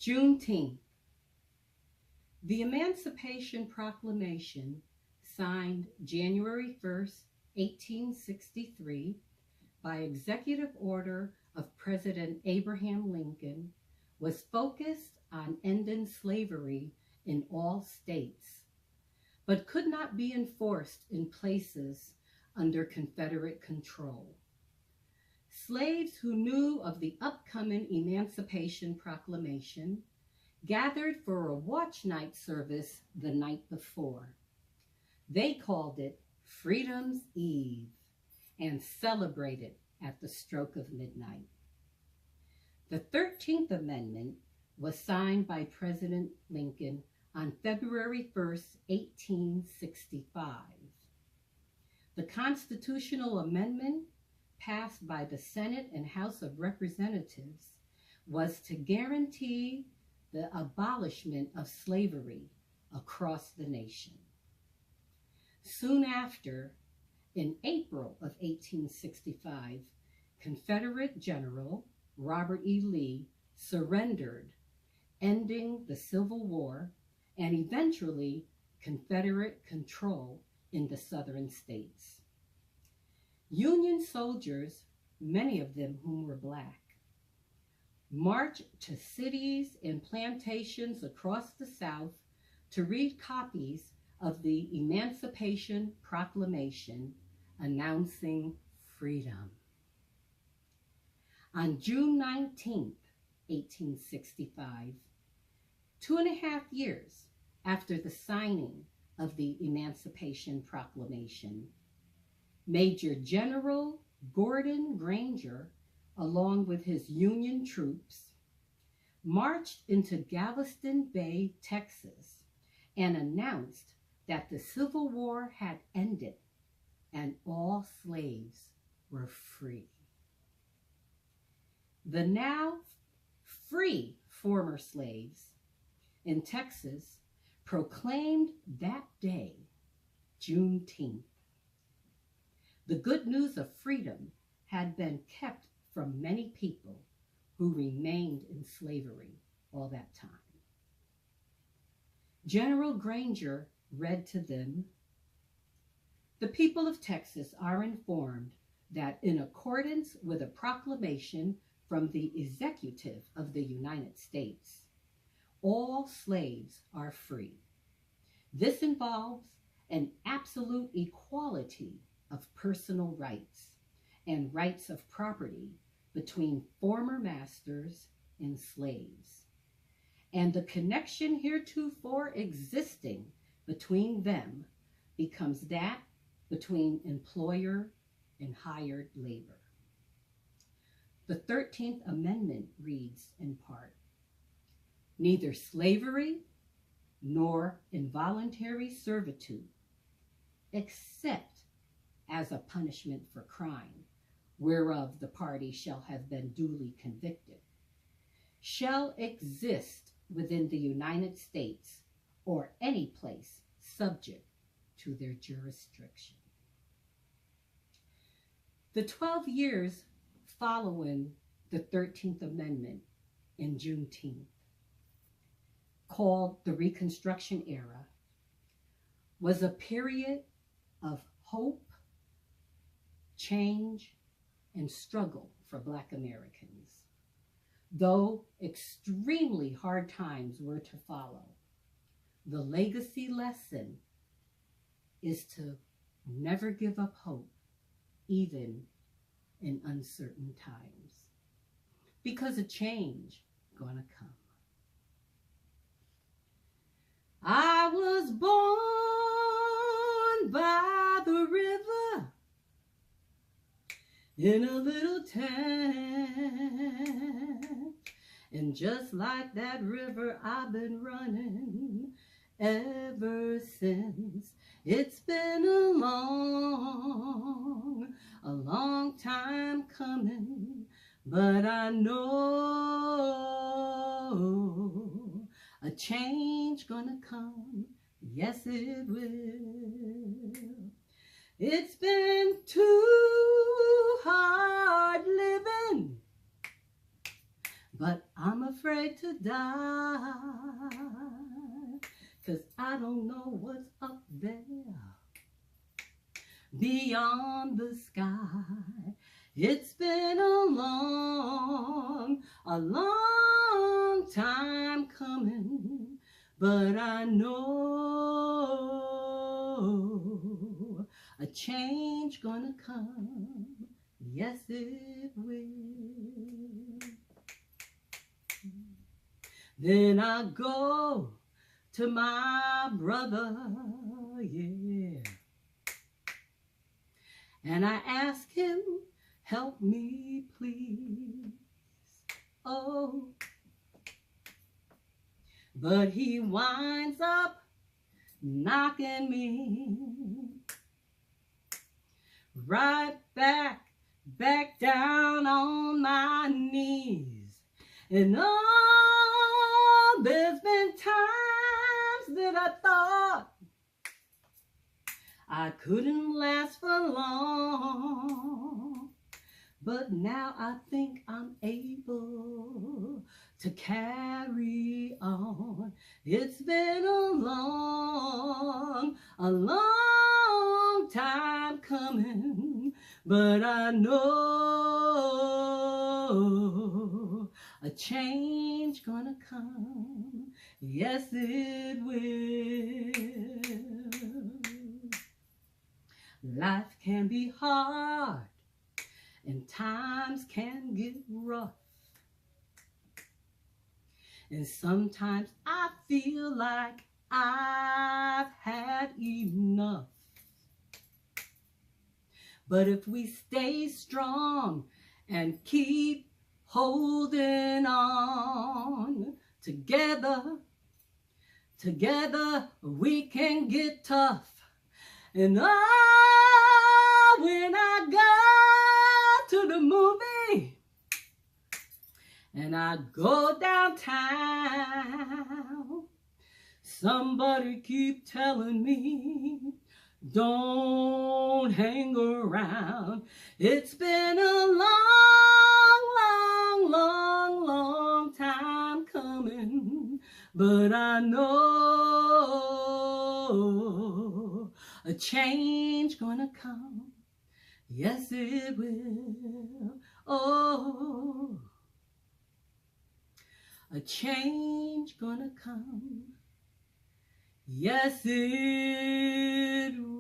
Juneteenth. The Emancipation Proclamation, signed January 1st, 1863, by executive order of President Abraham Lincoln, was focused on ending slavery in all states, but could not be enforced in places under Confederate control. Slaves who knew of the upcoming Emancipation Proclamation gathered for a watch night service the night before. They called it Freedom's Eve and celebrated at the stroke of midnight. The 13th Amendment was signed by President Lincoln on February 1st, 1865. The constitutional amendment passed by the Senate and House of Representatives was to guarantee the abolishment of slavery across the nation. Soon after, in April of 1865, Confederate General Robert E. Lee surrendered, ending the Civil War and eventually Confederate control in the southern states. Union soldiers, many of them whom were Black, marched to cities and plantations across the South to read copies of the Emancipation Proclamation announcing freedom. On June 19, 1865, 2.5 years after the signing of the Emancipation Proclamation, Major General Gordon Granger, along with his Union troops, marched into Galveston Bay, Texas, and announced that the Civil War had ended and all slaves were free. The now free former slaves in Texas proclaimed that day Juneteenth. The good news of freedom had been kept from many people who remained in slavery all that time. General Granger read to them, "The people of Texas are informed that in accordance with a proclamation from the Executive of the United States, all slaves are free. This involves an absolute equality of personal rights and rights of property between former masters and slaves, and the connection heretofore existing between them becomes that between employer and hired labor." The 13th Amendment reads in part, "Neither slavery nor involuntary servitude, except as a punishment for crime, whereof the party shall have been duly convicted, shall exist within the United States or any place subject to their jurisdiction." The 12 years following the 13th Amendment in Juneteenth, called the Reconstruction Era, was a period of hope, change, and struggle for Black Americans. Though extremely hard times were to follow, the legacy lesson is to never give up hope, even in uncertain times, because a change gonna come. I was born by the river in a little town, and just like that river I've been running ever since. It's been a long time coming, but I know a change gonna come. Yes, it will. It's been too hard living, but I'm a afraid to die, 'cause I don't know what's up there beyond the sky. It's been a long time coming, but I know a change gonna come. Yes, it will. Then I go to my brother, yeah, and I ask him, help me please, oh. But he winds up knocking me right back down on my knees. And oh, there's been times that I thought I couldn't last for long, but now I think I'm able to carry on. It's been a long time coming, but I know a change gonna come. Yes, it will. Life can be hard and times can get rough, and sometimes I feel like I've had enough. But if we stay strong and keep holding on, together we can get tough. And oh, when I go to the movie and I go downtown, somebody keep telling me, don't hang around. It's been a long time coming, but I know a change gonna come. Yes, it will. Oh, a change gonna come. Yes, it will.